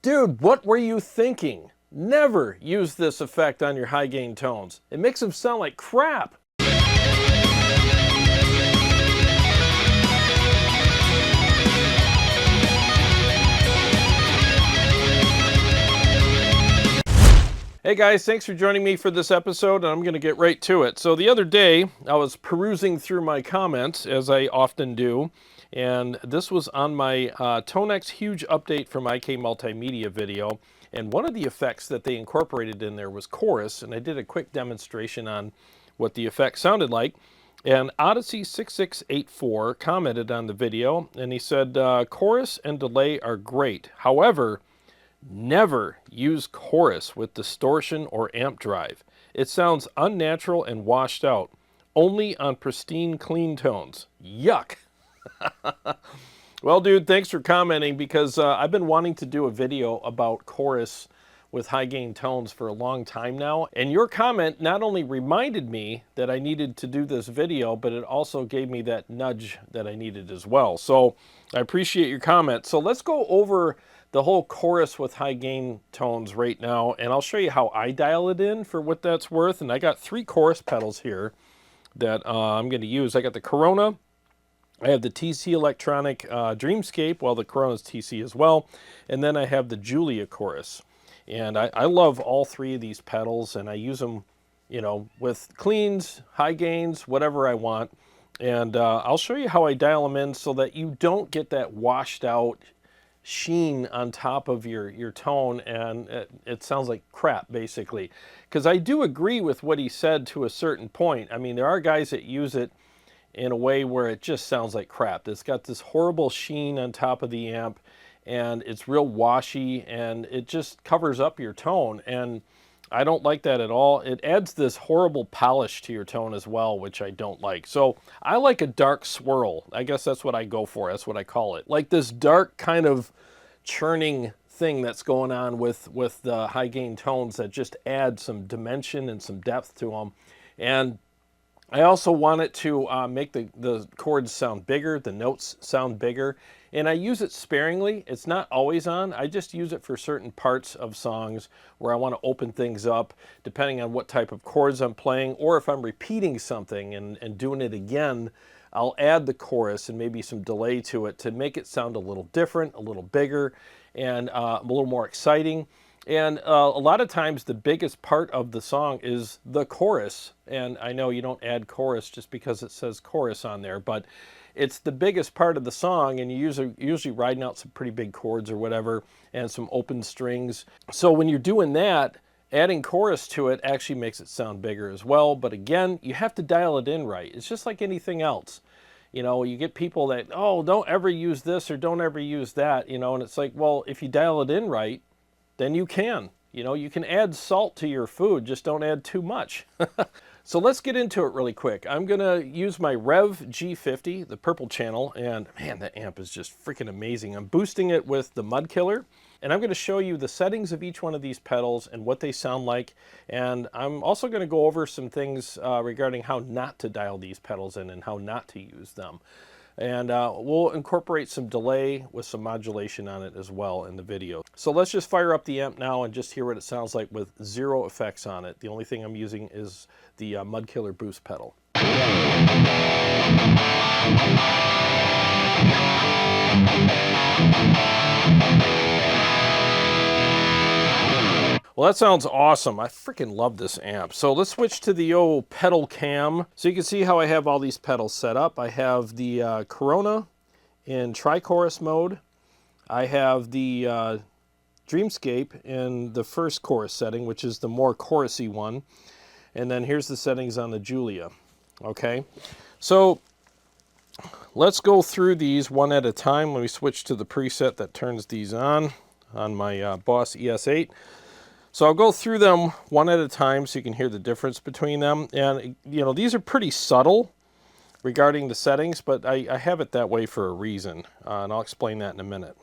Dude, what were you thinking? Never use this effect on your high gain tones. It makes them sound like crap. Hey guys, thanks for joining me for this episode, and I'm going to get right to it. So the other day, I was perusing through my comments, as I often do, and this was on my TONEX huge update from IK Multimedia video, and one of the effects that they incorporated in there was chorus, and I did a quick demonstration on what the effect sounded like. And Odyssey6684 commented on the video, and he said, chorus and delay are great. However, never use chorus with distortion or amp drive. It sounds unnatural and washed out. Only on pristine, clean tones. Yuck! Well, dude, thanks for commenting, because I've been wanting to do a video about chorus with high gain tones for a long time now. And your comment not only reminded me that I needed to do this video, but it also gave me that nudge that I needed as well. So I appreciate your comment. So let's go over the whole chorus with high gain tones right now, and I'll show you how I dial it in for what that's worth. And I got 3 chorus pedals here that I'm going to use. I got the Corona, I have the TC Electronic Dreamscape, well, the Corona's TC as well, and then I have the Julia chorus. And I love all 3 of these pedals, and I use them, you know, with cleans, high gains, whatever I want. And I'll show you how I dial them in so that you don't get that washed out sheen on top of your tone, and it sounds like crap, basically. Because I do agree with what he said to a certain point. I mean, there are guys that use it in a way where it just sounds like crap. It's got this horrible sheen on top of the amp, and it's real washy, and it just covers up your tone, and I don't like that at all. It adds this horrible polish to your tone as well, which I don't like. So I like a dark swirl. I guess that's what I go for. That's what I call it. Like this dark kind of churning thing that's going on with the high gain tones that just add some dimension and some depth to them. And I also want it to make the chords sound bigger, the notes sound bigger, and I use it sparingly. It's not always on. I just use it for certain parts of songs where I want to open things up, depending on what type of chords I'm playing, or if I'm repeating something and doing it again, I'll add the chorus and maybe some delay to it to make it sound a little different, a little bigger, and a little more exciting. And a lot of times the biggest part of the song is the chorus. And I know you don't add chorus just because it says chorus on there, but it's the biggest part of the song, and you're usually riding out some pretty big chords or whatever, and some open strings. So when you're doing that, adding chorus to it actually makes it sound bigger as well. But again, you have to dial it in right. It's just like anything else. You know, you get people that, oh, don't ever use this or don't ever use that, you know, and it's like, well, if you dial it in right, then you can. You know, you can add salt to your food, just don't add too much. So let's get into it really quick. I'm gonna use my Rev G50, the purple channel, and man, that amp is just freaking amazing. I'm boosting it with the Mud Killer, and I'm gonna show you the settings of each one of these pedals and what they sound like. And I'm also gonna go over some things regarding how not to dial these pedals in and how not to use them. And we'll incorporate some delay with some modulation on it as well in the video. So let's just fire up the amp now and just hear what it sounds like with 0 effects on it. The only thing I'm using is the Mud Killer boost pedal. Well, that sounds awesome. I freaking love this amp. So let's switch to the old pedal cam. So you can see how I have all these pedals set up. I have the Corona in tri-chorus mode. I have the Dreamscape in the first chorus setting, which is the more chorusy one. And then here's the settings on the Julia. Okay, so let's go through these one at a time. Let me switch to the preset that turns these on my Boss ES8. So I'll go through them one at a time so you can hear the difference between them. And, you know, these are pretty subtle regarding the settings, but I have it that way for a reason. And I'll explain that in a minute.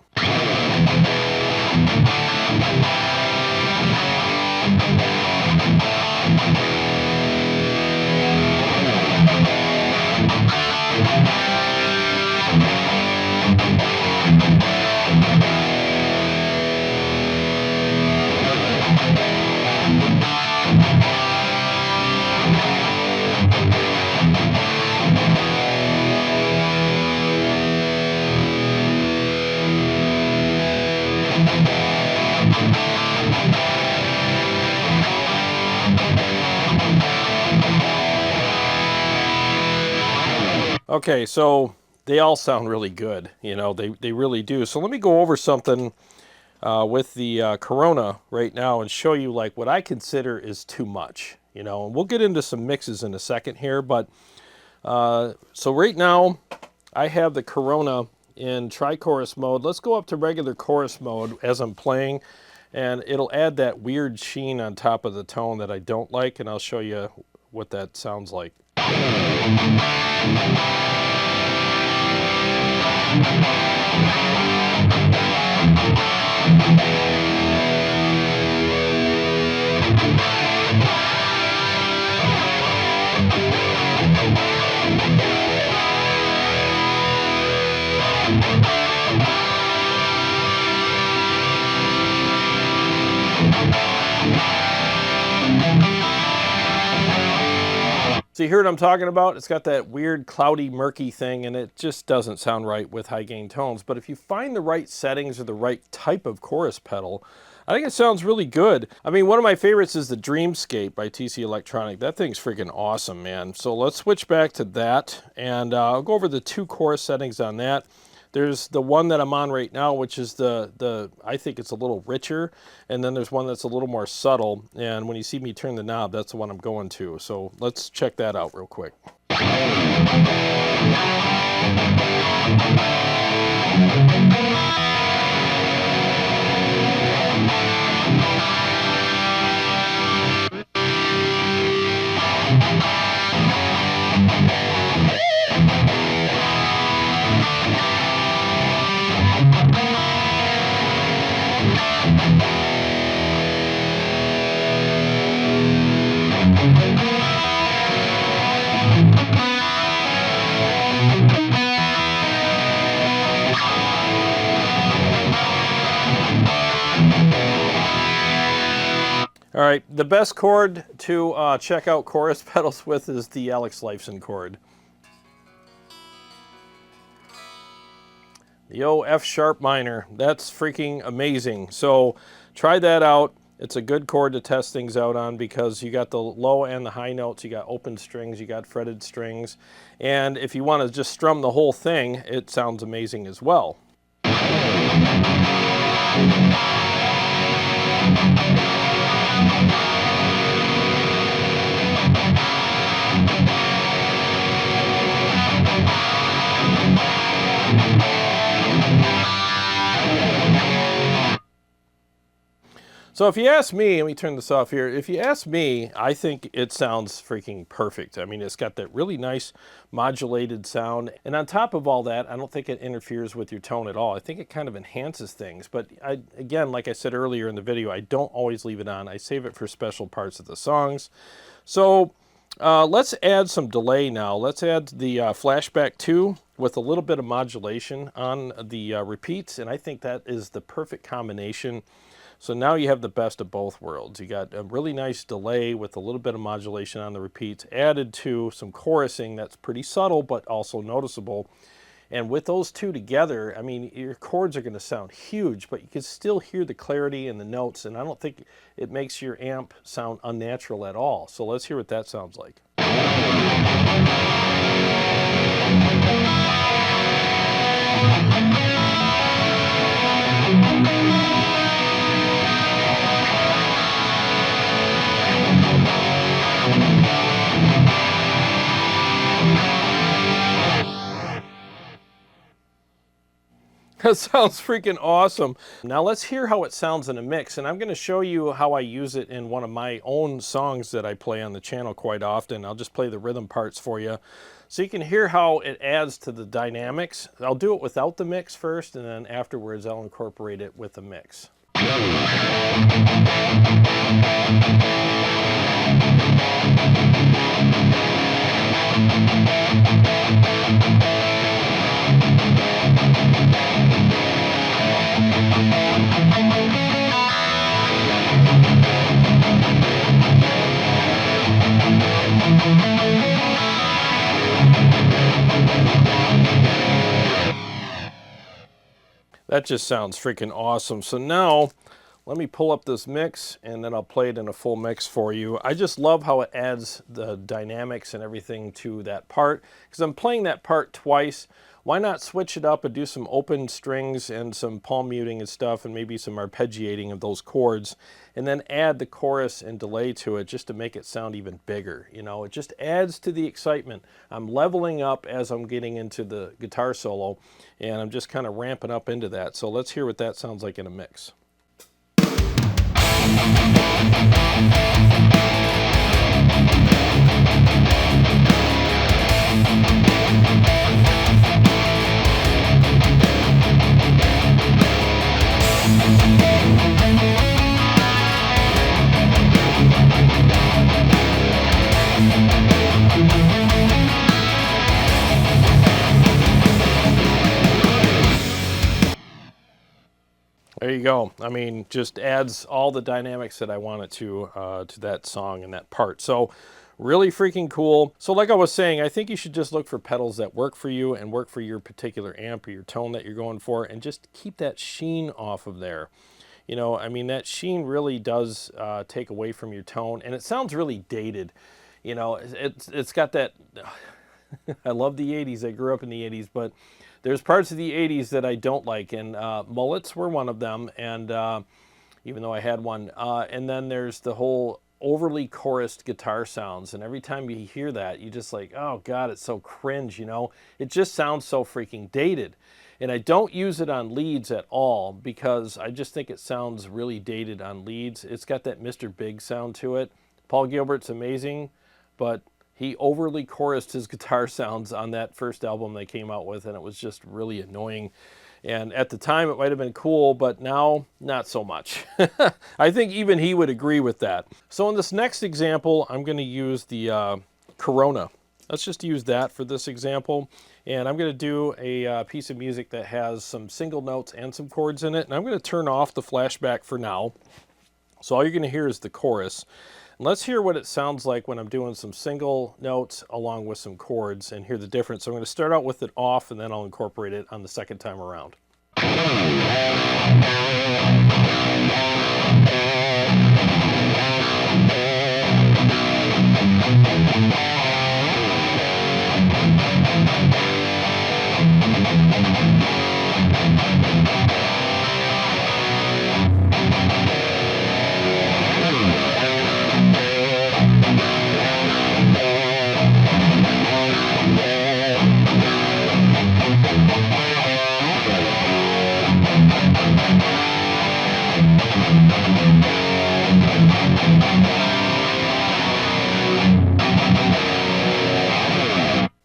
Okay, so they all sound really good, you know, they really do. So let me go over something with the Corona right now and show you like what I consider is too much, you know, and we'll get into some mixes in a second here, but so right now I have the Corona in tri-chorus mode. Let's go up to regular chorus mode as I'm playing, and it'll add that weird sheen on top of the tone that I don't like, and I'll show you what that sounds like. So you hear what I'm talking about? It's got that weird cloudy murky thing, and it just doesn't sound right with high gain tones. But if you find the right settings or the right type of chorus pedal, I think it sounds really good. I mean, one of my favorites is the Dreamscape by TC Electronic. That thing's freaking awesome, man. So let's switch back to that, and I'll go over the two chorus settings on that. There's the one that I'm on right now, which is I think it's a little richer, and then there's one that's a little more subtle, and when you see me turn the knob, that's the one I'm going to. So let's check that out real quick. All right, the best chord to check out chorus pedals with is the Alex Lifeson chord. The F sharp minor, that's freaking amazing. So try that out. It's a good chord to test things out on because you got the low and the high notes, you got open strings, you got fretted strings. And if you want to just strum the whole thing, it sounds amazing as well. So if you ask me, let me turn this off here. If you ask me, I think it sounds freaking perfect. I mean, it's got that really nice modulated sound. And on top of all that, I don't think it interferes with your tone at all. I think it kind of enhances things. But again, like I said earlier in the video, I don't always leave it on. I save it for special parts of the songs. So let's add some delay now. Let's add the flashback 2 with a little bit of modulation on the repeats. And I think that is the perfect combination. So now you have the best of both worlds. You got a really nice delay with a little bit of modulation on the repeats added to some chorusing that's pretty subtle but also noticeable. And with those two together, I mean, your chords are going to sound huge, but you can still hear the clarity in the notes, and I don't think it makes your amp sound unnatural at all. So let's hear what that sounds like. That sounds freaking awesome. Now let's hear how it sounds in a mix, and I'm going to show you how I use it in one of my own songs that I play on the channel quite often. I'll just play the rhythm parts for you so you can hear how it adds to the dynamics. I'll do it without the mix first, and then afterwards I'll incorporate it with the mix. That just sounds freaking awesome. So now Let me pull up this mix and then I'll play it in a full mix for you. I just love how it adds the dynamics and everything to that part, because I'm playing that part twice. Why not switch it up and do some open strings and some palm muting and stuff, and maybe some arpeggiating of those chords, and then add the chorus and delay to it just to make it sound even bigger. You know, it just adds to the excitement. I'm leveling up as I'm getting into the guitar solo, and I'm just kind of ramping up into that. So let's hear what that sounds like in a mix. There you go. I mean, just adds all the dynamics that I want it to that song and that part. So really freaking cool. So like I was saying, I think you should just look for pedals that work for you and work for your particular amp or your tone that you're going for, and just keep that sheen off of there. You know, I mean, that sheen really does take away from your tone, and it sounds really dated. You know, it's got that, I love the 80s. I grew up in the 80s, but there's parts of the 80s that I don't like, and mullets were one of them, and even though I had one. And then there's the whole overly chorused guitar sounds, and every time you hear that, you just like, oh God, it's so cringe, you know? It just sounds so freaking dated. And I don't use it on leads at all, because I just think it sounds really dated on leads. It's got that Mr. Big sound to it. Paul Gilbert's amazing, but he overly chorused his guitar sounds on that first album they came out with, and it was just really annoying. And at the time, it might have been cool, but now, not so much. I think even he would agree with that. So in this next example, I'm going to use the Corona. Let's just use that for this example. And I'm going to do a piece of music that has some single notes and some chords in it. And I'm going to turn off the flashback for now. So all you're going to hear is the chorus. Let's hear what it sounds like when I'm doing some single notes along with some chords, and hear the difference. So I'm going to start out with it off, and then I'll incorporate it on the second time around.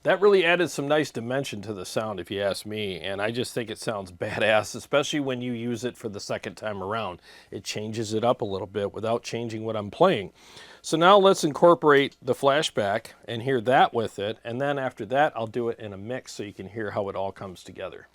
That really added some nice dimension to the sound, if you ask me, and I just think it sounds badass, especially when you use it for the second time around. It changes it up a little bit without changing what I'm playing. So now let's incorporate the flashback and hear that with it, and then after that I'll do it in a mix so you can hear how it all comes together.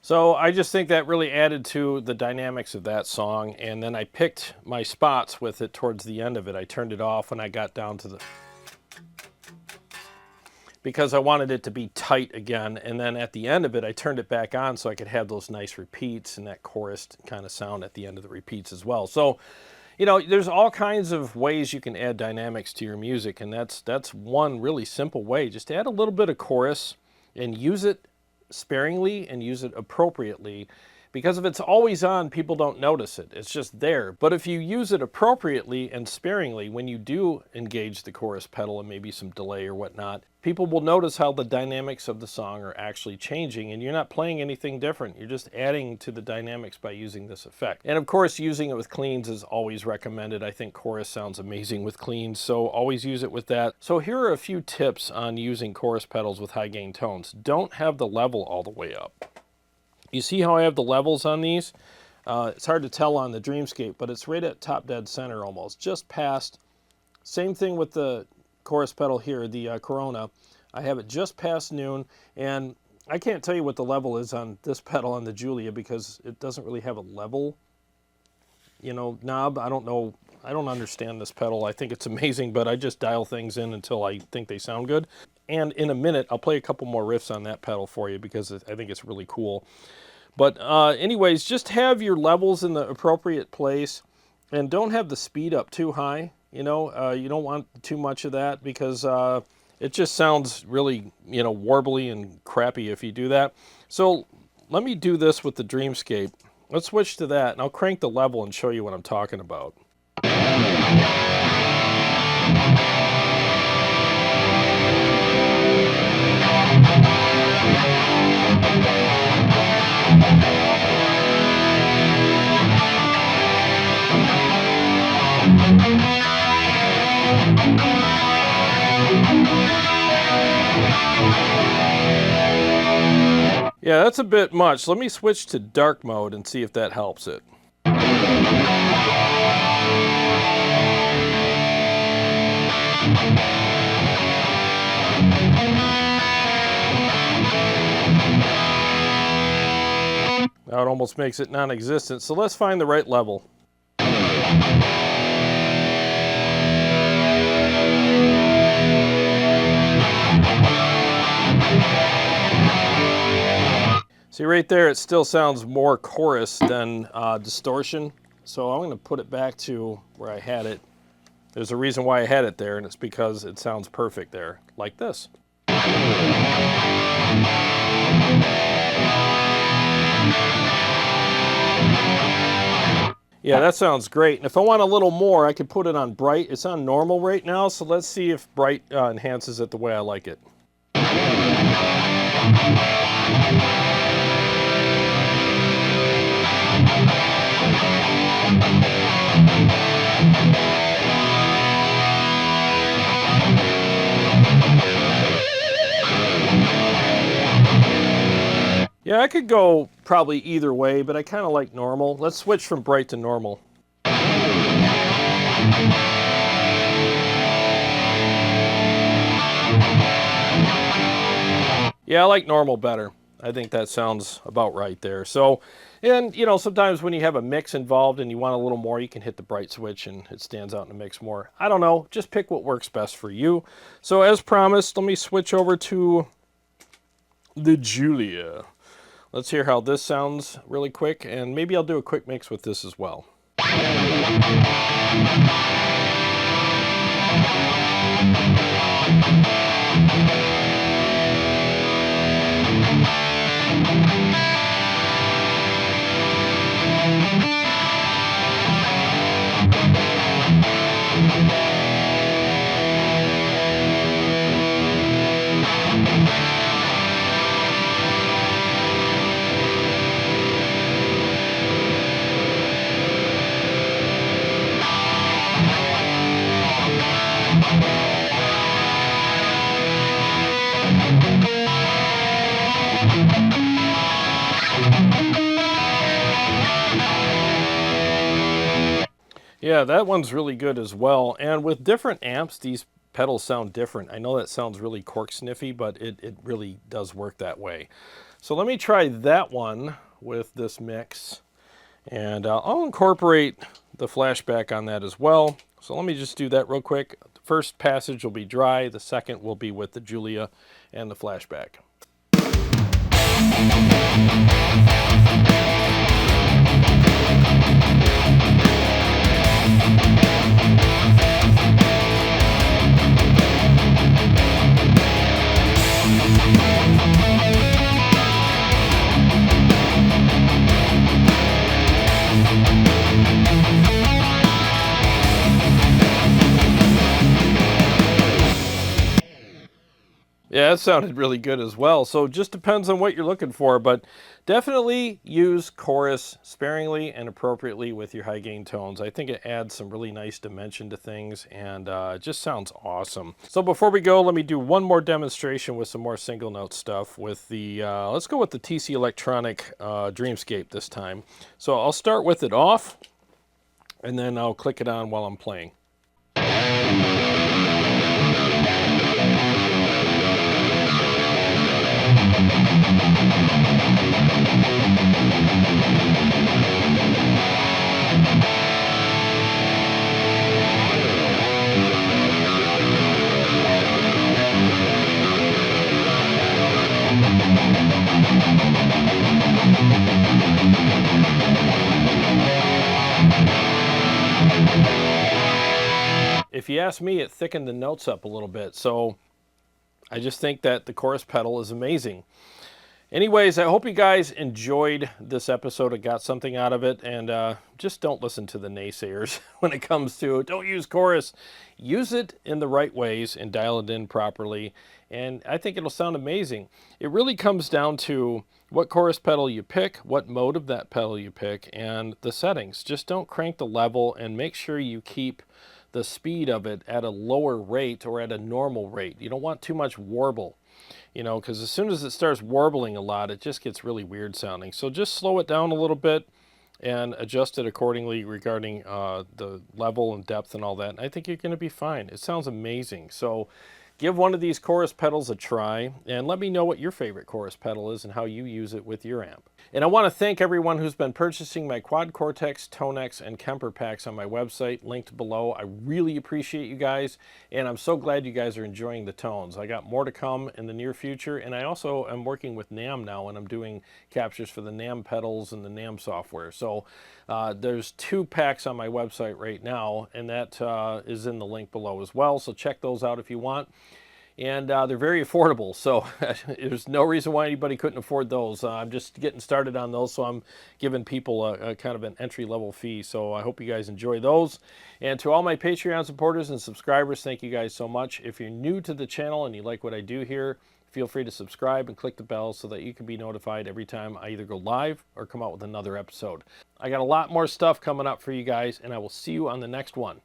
So I just think that really added to the dynamics of that song. And then I picked my spots with it towards the end of it. I turned it off when I got down to the, because I wanted it to be tight again. And then at the end of it, I turned it back on so I could have those nice repeats and that chorus kind of sound at the end of the repeats as well. So, you know, there's all kinds of ways you can add dynamics to your music, and that's one really simple way. Just add a little bit of chorus and use it sparingly and use it appropriately, because if it's always on, people don't notice it. It's just there. But if you use it appropriately and sparingly, when you do engage the chorus pedal and maybe some delay or whatnot, people will notice how the dynamics of the song are actually changing, and you're not playing anything different. You're just adding to the dynamics by using this effect. And of course, using it with cleans is always recommended. I think chorus sounds amazing with cleans, so always use it with that. So here are a few tips on using chorus pedals with high gain tones. Don't have the level all the way up. You see how I have the levels on these? It's hard to tell on the Dreamscape, but it's right at top dead center almost, just past. Same thing with the chorus pedal here, the Corona. I have it just past noon, and I can't tell you what the level is on this pedal on the Julia because it doesn't really have a level, you know, knob. I don't know. I don't understand this pedal. I think it's amazing, but I just dial things in until I think they sound good. And in a minute, I'll play a couple more riffs on that pedal for you because I think it's really cool. But anyways, just have your levels in the appropriate place and don't have the speed up too high. You know, you don't want too much of that because it just sounds really, you know, warbly and crappy if you do that. So let me do this with the Dreamscape. Let's switch to that, and I'll crank the level and show you what I'm talking about. Yeah, that's a bit much. Let me switch to dark mode and see if that helps it. Now it almost makes it non-existent. So let's find the right level. See right there, it still sounds more chorus than distortion. So I'm going to put it back to where I had it. There's a reason why I had it there, and it's because it sounds perfect there, like this. Yeah, that sounds great. And if I want a little more, I could put it on bright. It's on normal right now, so let's see if bright enhances it the way I like it. Yeah, I could go probably either way, but I kind of like normal. Let's switch from bright to normal. Yeah, I like normal better. I think that sounds about right there. So, and you know, sometimes when you have a mix involved and you want a little more, you can hit the bright switch and it stands out in the mix more. I don't know, just pick what works best for you. So as promised, let me switch over to the Julia. Let's hear how this sounds really quick, and maybe I'll do a quick mix with this as well. Yeah, that one's really good as well. And with different amps, these pedals sound different. I know that sounds really cork sniffy, but it really does work that way. So let me try that one with this mix, and I'll incorporate the flashback on that as well. So let me just do that real quick. The first passage will be dry, the second will be with the Julia and the flashback. Yeah, that sounded really good as well. So it just depends on what you're looking for, but definitely use chorus sparingly and appropriately with your high gain tones. I think it adds some really nice dimension to things, and it just sounds awesome. So before we go, let me do one more demonstration with some more single note stuff with the, let's go with the TC Electronic Dreamscape this time. So I'll start with it off, and then I'll click it on while I'm playing. If you ask me, it thickened the notes up a little bit, so I just think that the chorus pedal is amazing. Anyways, I hope you guys enjoyed this episode and got something out of it, and just don't listen to the naysayers when it comes to don't use chorus. Use it in the right ways and dial it in properly, and I think it'll sound amazing. It really comes down to what chorus pedal you pick, what mode of that pedal you pick, and the settings. Just don't crank the level, and make sure you keep the speed of it at a lower rate or at a normal rate. You don't want too much warble, you know, because as soon as it starts warbling a lot, it just gets really weird sounding. So just slow it down a little bit and adjust it accordingly regarding the level and depth and all that. And I think you're going to be fine. It sounds amazing. So give one of these chorus pedals a try, and let me know what your favorite chorus pedal is and how you use it with your amp. And I want to thank everyone who's been purchasing my Quad Cortex, TONEX, and Kemper packs on my website, linked below. I really appreciate you guys, and I'm so glad you guys are enjoying the tones. I got more to come in the near future, and I also am working with NAMM now, and I'm doing captures for the NAMM pedals and the NAMM software. So there's 2 packs on my website right now, and that is in the link below as well. So check those out if you want. And they're very affordable, so there's no reason why anybody couldn't afford those. I'm just getting started on those, so I'm giving people a kind of an entry-level fee. So I hope you guys enjoy those. And to all my Patreon supporters and subscribers, thank you guys so much. If you're new to the channel and you like what I do here, feel free to subscribe and click the bell so that you can be notified every time I either go live or come out with another episode. I got a lot more stuff coming up for you guys, and I will see you on the next one.